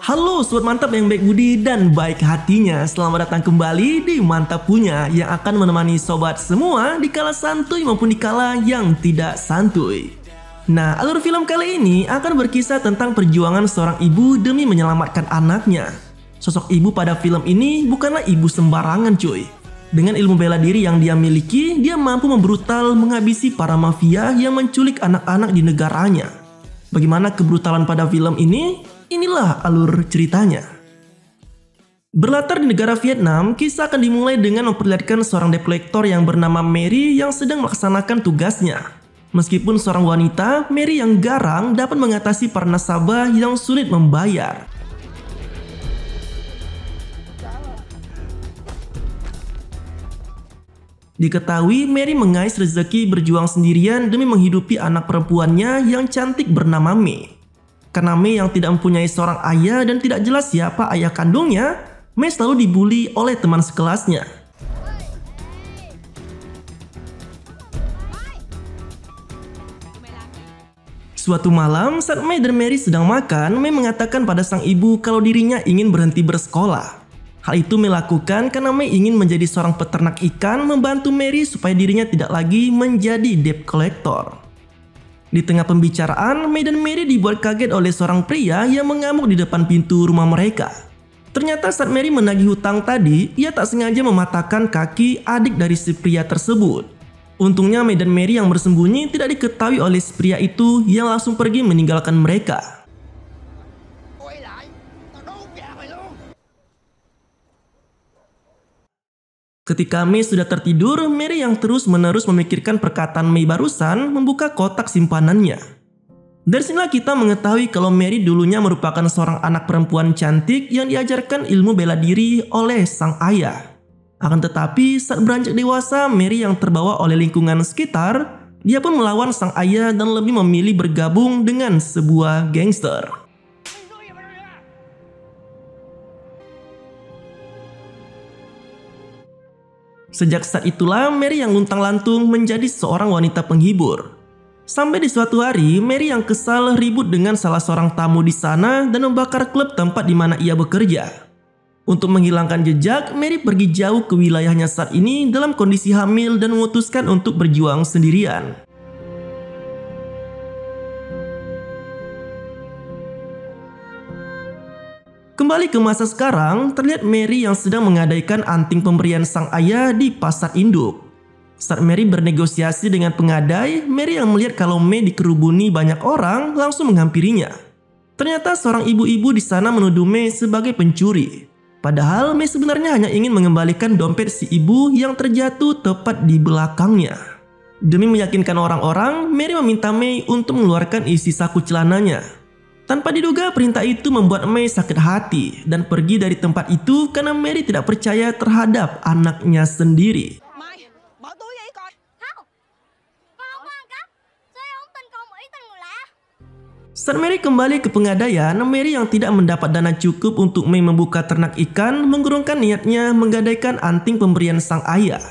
Halo sobat mantap yang baik budi dan baik hatinya. Selamat datang kembali di Mantap Punya yang akan menemani sobat semua di kala santuy maupun di kala yang tidak santuy. Nah, alur film kali ini akan berkisah tentang perjuangan seorang ibu demi menyelamatkan anaknya. Sosok ibu pada film ini bukanlah ibu sembarangan cuy. Dengan ilmu bela diri yang dia miliki, dia mampu membrutal menghabisi para mafia yang menculik anak-anak di negaranya. Bagaimana kebrutalan pada film ini? Inilah alur ceritanya. Berlatar di negara Vietnam, kisah akan dimulai dengan memperlihatkan seorang debt collector yang bernama Mary yang sedang melaksanakan tugasnya. Meskipun seorang wanita, Mary yang garang dapat mengatasi para nasabah yang sulit membayar. Diketahui Mary mengais rezeki berjuang sendirian demi menghidupi anak perempuannya yang cantik bernama May. Karena May yang tidak mempunyai seorang ayah dan tidak jelas siapa ayah kandungnya, May selalu dibully oleh teman sekelasnya. Suatu malam saat May dan Mary sedang makan, May mengatakan pada sang ibu kalau dirinya ingin berhenti bersekolah. Hal itu May lakukan karena May ingin menjadi seorang peternak ikan membantu Mary supaya dirinya tidak lagi menjadi debt collector. Di tengah pembicaraan, May dan Mary dibuat kaget oleh seorang pria yang mengamuk di depan pintu rumah mereka. Ternyata saat Mary menagih hutang tadi, ia tak sengaja mematahkan kaki adik dari si pria tersebut. Untungnya May dan Mary yang bersembunyi tidak diketahui oleh si pria itu yang langsung pergi meninggalkan mereka. Ketika May sudah tertidur, Mary yang terus-menerus memikirkan perkataan May barusan membuka kotak simpanannya. Dari sinilah kita mengetahui kalau Mary dulunya merupakan seorang anak perempuan cantik yang diajarkan ilmu bela diri oleh sang ayah. Akan tetapi saat beranjak dewasa, Mary yang terbawa oleh lingkungan sekitar, dia pun melawan sang ayah dan lebih memilih bergabung dengan sebuah gangster. Sejak saat itulah Mary yang luntang-lantung menjadi seorang wanita penghibur. Sampai di suatu hari, Mary yang kesal ribut dengan salah seorang tamu di sana dan membakar klub tempat di mana ia bekerja. Untuk menghilangkan jejak, Mary pergi jauh ke wilayahnya saat ini dalam kondisi hamil dan memutuskan untuk berjuang sendirian. Kembali ke masa sekarang, terlihat Mary yang sedang menggadaikan anting pemberian sang ayah di pasar induk. Saat Mary bernegosiasi dengan pengadai, Mary yang melihat kalau May dikerubuni banyak orang langsung menghampirinya. Ternyata seorang ibu-ibu di sana menuduh May sebagai pencuri. Padahal May sebenarnya hanya ingin mengembalikan dompet si ibu yang terjatuh tepat di belakangnya. Demi meyakinkan orang-orang, Mary meminta May untuk mengeluarkan isi saku celananya. Tanpa diduga, perintah itu membuat May sakit hati dan pergi dari tempat itu karena Mary tidak percaya terhadap anaknya sendiri. Saat Mary kembali ke pengadaian, Mary yang tidak mendapat dana cukup untuk May membuka ternak ikan mengurungkan niatnya menggadaikan anting pemberian sang ayah.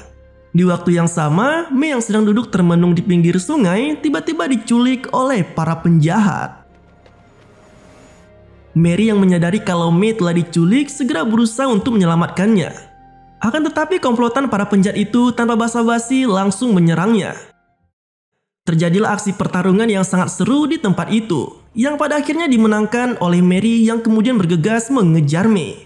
Di waktu yang sama, May yang sedang duduk termenung di pinggir sungai tiba-tiba diculik oleh para penjahat. Mary yang menyadari kalau May telah diculik segera berusaha untuk menyelamatkannya. Akan tetapi komplotan para penjahat itu tanpa basa-basi langsung menyerangnya. Terjadilah aksi pertarungan yang sangat seru di tempat itu, yang pada akhirnya dimenangkan oleh Mary yang kemudian bergegas mengejar May.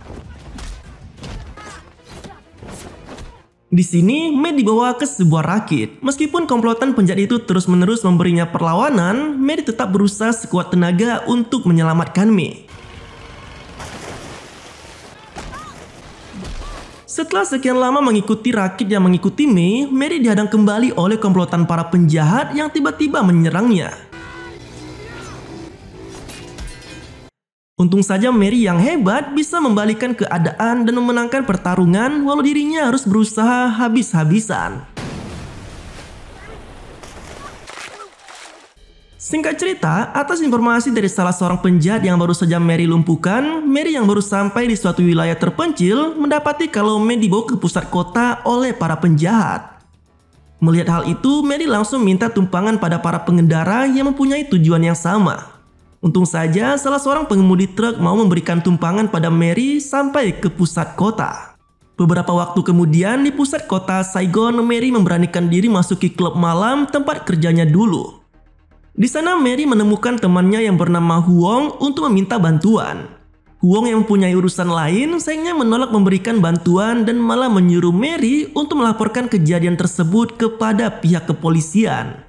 Di sini, May dibawa ke sebuah rakit. Meskipun komplotan penjahat itu terus-menerus memberinya perlawanan, Mary tetap berusaha sekuat tenaga untuk menyelamatkan May. Setelah sekian lama mengikuti rakit yang mengikuti May, Mary dihadang kembali oleh komplotan para penjahat yang tiba-tiba menyerangnya. Untung saja Mary yang hebat bisa membalikan keadaan dan memenangkan pertarungan walau dirinya harus berusaha habis-habisan. Singkat cerita, atas informasi dari salah seorang penjahat yang baru saja Mary lumpuhkan, Mary yang baru sampai di suatu wilayah terpencil mendapati kalau May dibawa ke pusat kota oleh para penjahat. Melihat hal itu, Mary langsung minta tumpangan pada para pengendara yang mempunyai tujuan yang sama. Untung saja salah seorang pengemudi truk mau memberikan tumpangan pada Mary sampai ke pusat kota. Beberapa waktu kemudian di pusat kota Saigon, Mary memberanikan diri masuki klub malam tempat kerjanya dulu. Di sana Mary menemukan temannya yang bernama Huong untuk meminta bantuan. Huong yang mempunyai urusan lain sayangnya menolak memberikan bantuan dan malah menyuruh Mary untuk melaporkan kejadian tersebut kepada pihak kepolisian.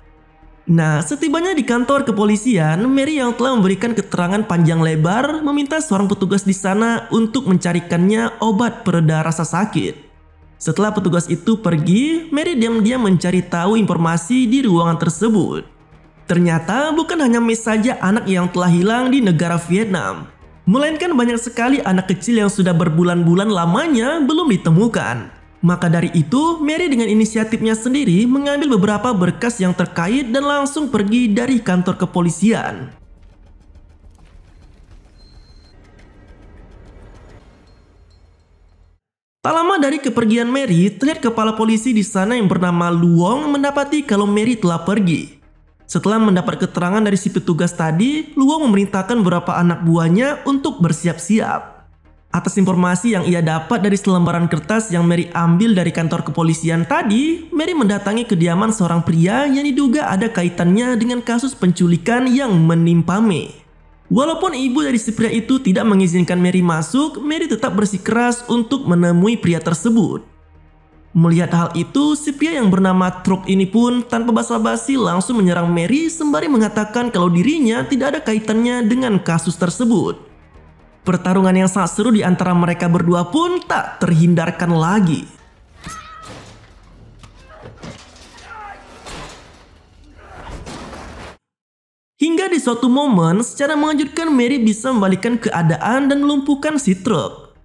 Nah, setibanya di kantor kepolisian, Mary yang telah memberikan keterangan panjang lebar meminta seorang petugas di sana untuk mencarikannya obat pereda rasa sakit. Setelah petugas itu pergi, Mary diam-diam mencari tahu informasi di ruangan tersebut. Ternyata bukan hanya May saja anak yang telah hilang di negara Vietnam, melainkan banyak sekali anak kecil yang sudah berbulan-bulan lamanya belum ditemukan. Maka dari itu, Mary dengan inisiatifnya sendiri mengambil beberapa berkas yang terkait dan langsung pergi dari kantor kepolisian. Tak lama dari kepergian Mary, terlihat kepala polisi di sana yang bernama Luong mendapati kalau Mary telah pergi. Setelah mendapat keterangan dari si petugas tadi, Luong memerintahkan beberapa anak buahnya untuk bersiap-siap. Atas informasi yang ia dapat dari selembaran kertas yang Mary ambil dari kantor kepolisian tadi, Mary mendatangi kediaman seorang pria yang diduga ada kaitannya dengan kasus penculikan yang menimpa May. Walaupun ibu dari si pria itu tidak mengizinkan Mary masuk, Mary tetap bersikeras untuk menemui pria tersebut. Melihat hal itu, si pria yang bernama Truk ini pun tanpa basa-basi langsung menyerang Mary sembari mengatakan kalau dirinya tidak ada kaitannya dengan kasus tersebut. Pertarungan yang sangat seru di antara mereka berdua pun tak terhindarkan lagi. Hingga di suatu momen, secara mengejutkan Mary bisa membalikkan keadaan dan melumpuhkan si Truk.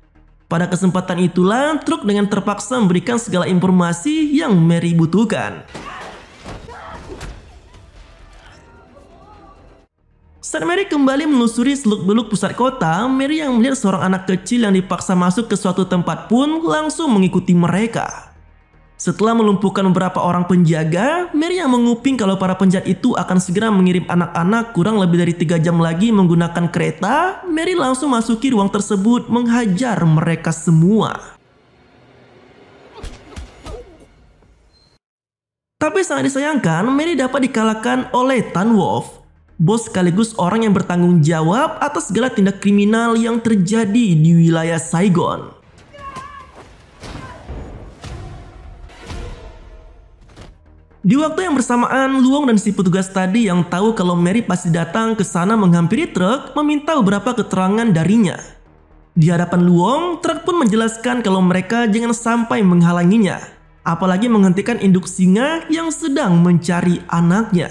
Pada kesempatan itulah, Truk dengan terpaksa memberikan segala informasi yang Mary butuhkan. Saat Mary kembali menelusuri seluk-beluk pusat kota, Mary yang melihat seorang anak kecil yang dipaksa masuk ke suatu tempat pun langsung mengikuti mereka. Setelah melumpuhkan beberapa orang penjaga, Mary yang menguping kalau para penjahat itu akan segera mengirim anak-anak kurang lebih dari 3 jam lagi menggunakan kereta, Mary langsung masuki ruang tersebut menghajar mereka semua. Tapi sangat disayangkan, Mary dapat dikalahkan oleh Tan Wolf, bos sekaligus orang yang bertanggung jawab atas segala tindak kriminal yang terjadi di wilayah Saigon. Di waktu yang bersamaan, Luong dan si petugas tadi yang tahu kalau Mary pasti datang ke sana menghampiri Truk meminta beberapa keterangan darinya. Di hadapan Luong, Truk pun menjelaskan kalau mereka jangan sampai menghalanginya, apalagi menghentikan induk singa yang sedang mencari anaknya.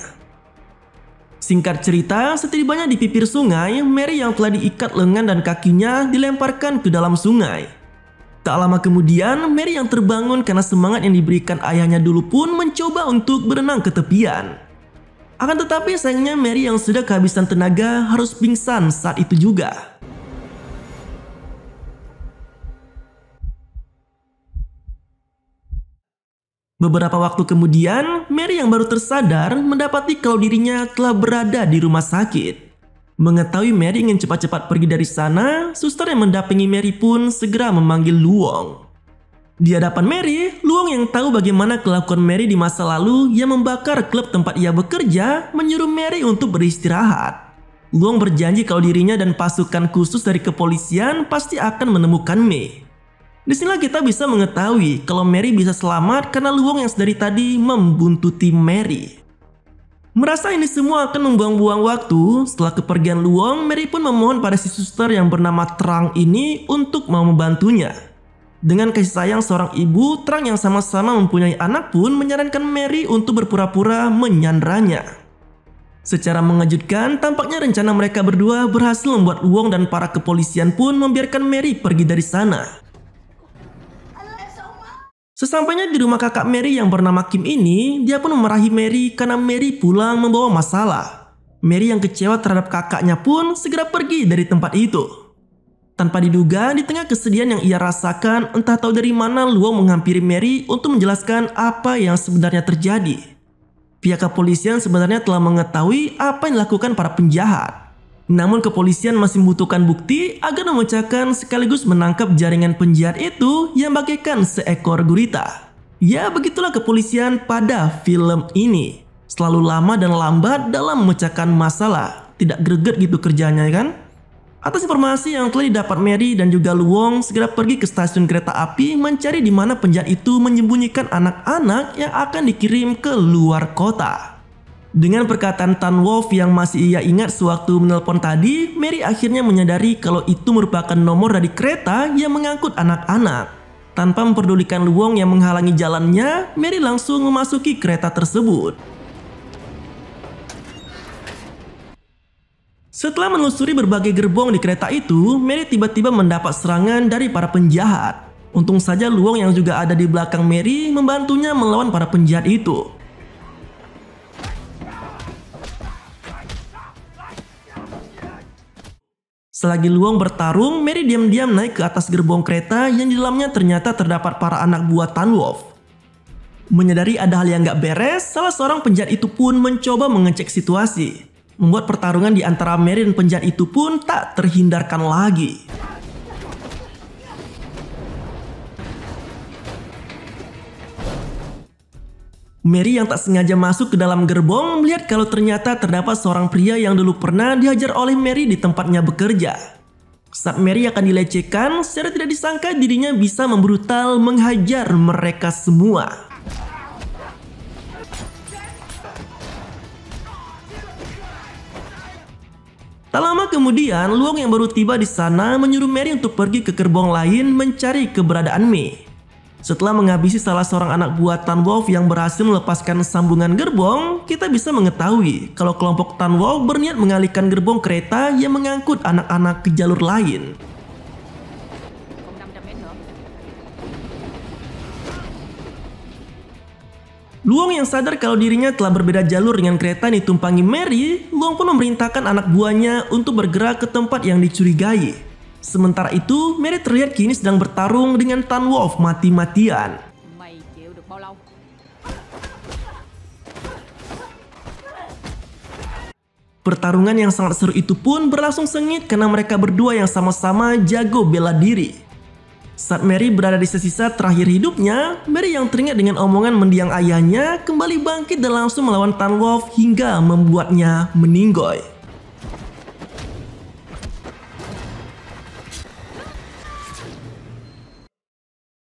Singkat cerita, setibanya di bibir sungai, Mary yang telah diikat lengan dan kakinya dilemparkan ke dalam sungai. Tak lama kemudian, Mary yang terbangun karena semangat yang diberikan ayahnya dulu pun mencoba untuk berenang ke tepian. Akan tetapi sayangnya Mary yang sudah kehabisan tenaga harus pingsan saat itu juga. Beberapa waktu kemudian, Mary yang baru tersadar mendapati kalau dirinya telah berada di rumah sakit. Mengetahui Mary ingin cepat-cepat pergi dari sana, suster yang mendampingi Mary pun segera memanggil Luong. Di hadapan Mary, Luong yang tahu bagaimana kelakuan Mary di masa lalu yang membakar klub tempat ia bekerja, menyuruh Mary untuk beristirahat. Luong berjanji kalau dirinya dan pasukan khusus dari kepolisian pasti akan menemukan May. Disinilah kita bisa mengetahui kalau Mary bisa selamat karena Luong yang sedari tadi membuntuti Mary. Merasa ini semua akan membuang-buang waktu, setelah kepergian Luong, Mary pun memohon pada si suster yang bernama Trang ini untuk mau membantunya. Dengan kasih sayang seorang ibu, Trang yang sama-sama mempunyai anak pun menyarankan Mary untuk berpura-pura menyanderanya. Secara mengejutkan, tampaknya rencana mereka berdua berhasil membuat Luong dan para kepolisian pun membiarkan Mary pergi dari sana. Sesampainya di rumah kakak Mary yang bernama Kim ini, dia pun memarahi Mary karena Mary pulang membawa masalah. Mary yang kecewa terhadap kakaknya pun segera pergi dari tempat itu. Tanpa diduga, di tengah kesedihan yang ia rasakan, entah tahu dari mana Luong menghampiri Mary untuk menjelaskan apa yang sebenarnya terjadi. Pihak kepolisian sebenarnya telah mengetahui apa yang dilakukan para penjahat. Namun kepolisian masih membutuhkan bukti agar memecahkan sekaligus menangkap jaringan penjahat itu yang bagaikan seekor gurita. Ya, begitulah kepolisian pada film ini. Selalu lama dan lambat dalam memecahkan masalah. Tidak greget gitu kerjanya kan? Atas informasi yang telah didapat Mary dan juga Luong segera pergi ke stasiun kereta api mencari di mana penjahat itu menyembunyikan anak-anak yang akan dikirim ke luar kota. Dengan perkataan Tan Wolf yang masih ia ingat sewaktu menelpon tadi, Mary akhirnya menyadari kalau itu merupakan nomor dari kereta yang mengangkut anak-anak. Tanpa memperdulikan Luong yang menghalangi jalannya, Mary langsung memasuki kereta tersebut. Setelah menelusuri berbagai gerbong di kereta itu, Mary tiba-tiba mendapat serangan dari para penjahat. Untung saja Luong yang juga ada di belakang Mary membantunya melawan para penjahat itu. Selagi Luong bertarung, Mary diam-diam naik ke atas gerbong kereta yang di dalamnya ternyata terdapat para anak buah Tan Wolf. Menyadari ada hal yang gak beres, salah seorang penjahat itu pun mencoba mengecek situasi. Membuat pertarungan di antara Mary dan penjahat itu pun tak terhindarkan lagi. Mary yang tak sengaja masuk ke dalam gerbong melihat kalau ternyata terdapat seorang pria yang dulu pernah dihajar oleh Mary di tempatnya bekerja. Saat Mary akan dilecehkan, secara tidak disangka dirinya bisa membrutal menghajar mereka semua. Tak lama kemudian, Luong yang baru tiba di sana menyuruh Mary untuk pergi ke gerbong lain mencari keberadaan Mei. Setelah menghabisi salah seorang anak buah Tan Wolf yang berhasil melepaskan sambungan gerbong, kita bisa mengetahui kalau kelompok Tan Wolf berniat mengalihkan gerbong kereta yang mengangkut anak-anak ke jalur lain. Luong yang sadar kalau dirinya telah berbeda jalur dengan kereta yang ditumpangi Mary, Luong pun memerintahkan anak buahnya untuk bergerak ke tempat yang dicurigai. Sementara itu, Mary terlihat kini sedang bertarung dengan Tan Wolf mati-matian. Pertarungan yang sangat seru itu pun berlangsung sengit karena mereka berdua yang sama-sama jago bela diri. Saat Mary berada di sisa terakhir hidupnya, Mary yang teringat dengan omongan mendiang ayahnya kembali bangkit dan langsung melawan Tan Wolf hingga membuatnya meninggoy.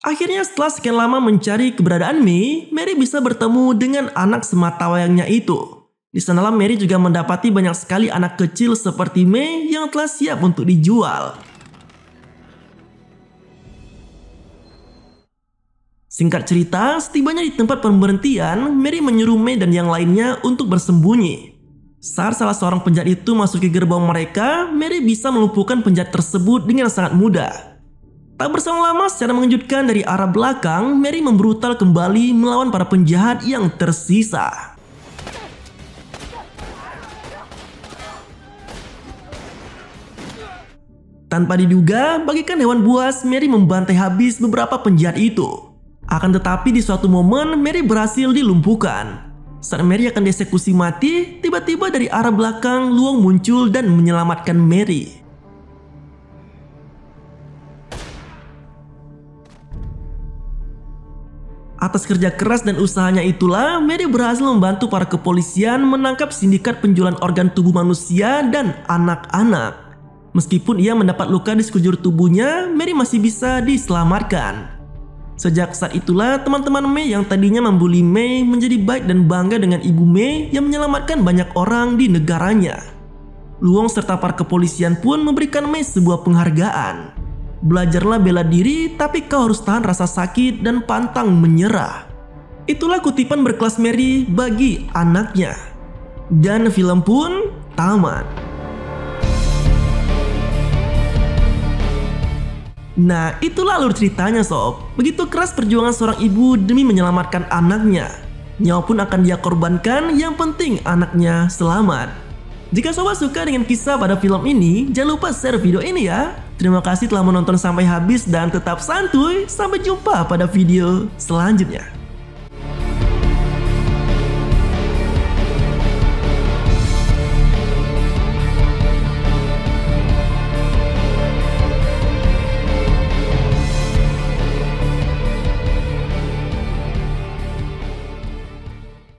Akhirnya setelah sekian lama mencari keberadaan Mei, Mary bisa bertemu dengan anak sematawayangnya itu. Di sanalah Mary juga mendapati banyak sekali anak kecil seperti Mei yang telah siap untuk dijual. Singkat cerita, setibanya di tempat pemberhentian, Mary menyuruh Mei dan yang lainnya untuk bersembunyi. Saat salah seorang penjahat itu masuk ke gerbong mereka, Mary bisa melumpuhkan penjahat tersebut dengan sangat mudah. Tak berselang lama, secara mengejutkan dari arah belakang, Mary membrutal kembali melawan para penjahat yang tersisa. Tanpa diduga, bagaikan hewan buas, Mary membantai habis beberapa penjahat itu. Akan tetapi di suatu momen, Mary berhasil dilumpuhkan. Saat Mary akan dieksekusi mati, tiba-tiba dari arah belakang, Luong muncul dan menyelamatkan Mary. Atas kerja keras dan usahanya itulah, Mary berhasil membantu para kepolisian menangkap sindikat penjualan organ tubuh manusia dan anak-anak. Meskipun ia mendapat luka di sekujur tubuhnya, Mary masih bisa diselamatkan. Sejak saat itulah, teman-teman Mei yang tadinya membuli Mei menjadi baik dan bangga dengan ibu Mei yang menyelamatkan banyak orang di negaranya. Luong serta para kepolisian pun memberikan Mei sebuah penghargaan. Belajarlah bela diri, tapi kau harus tahan rasa sakit dan pantang menyerah. Itulah kutipan berkelas Mary bagi anaknya. Dan film pun tamat. Nah, itulah alur ceritanya sob. Begitu keras perjuangan seorang ibu demi menyelamatkan anaknya. Nyawa pun akan dia korbankan, yang penting anaknya selamat. Jika sobat suka dengan kisah pada film ini, jangan lupa share video ini ya. Terima kasih telah menonton sampai habis dan tetap santuy. Sampai jumpa pada video selanjutnya.